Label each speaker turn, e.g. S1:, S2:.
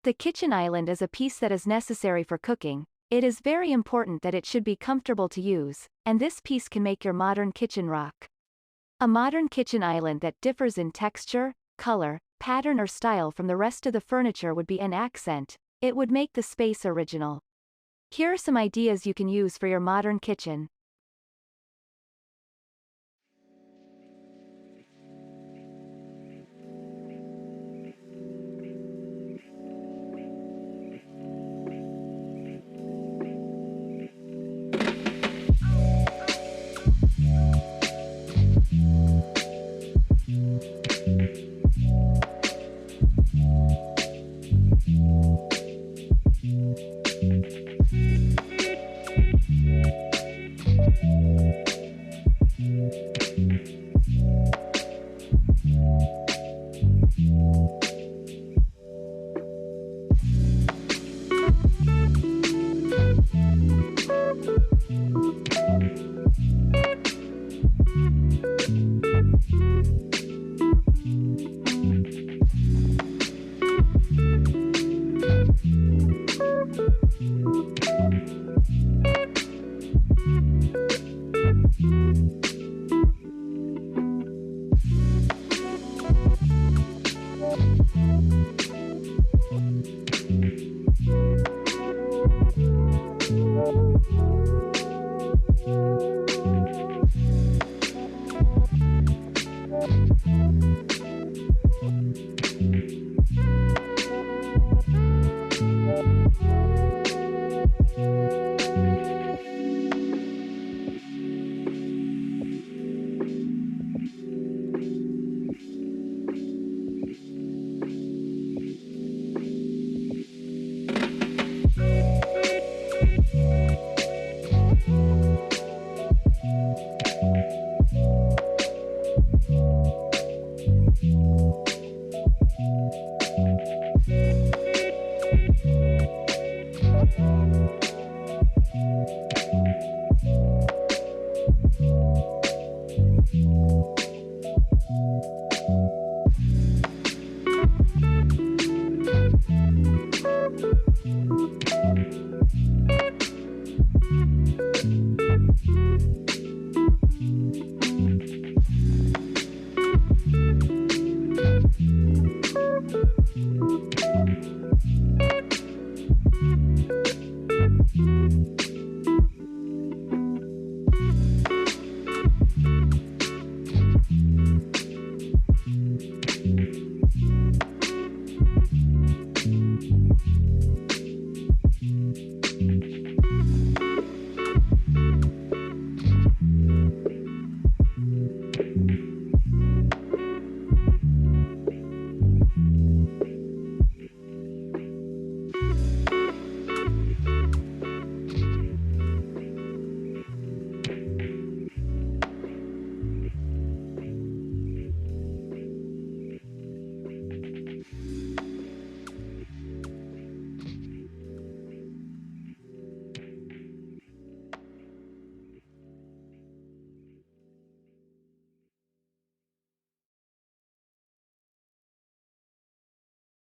S1: The kitchen island is a piece that is necessary for cooking. It is very important that it should be comfortable to use, and this piece can make your modern kitchen rock. A modern kitchen island that differs in texture, color, pattern or style from the rest of the furniture would be an accent. It would make the space original. Here are some ideas you can use for your modern kitchen.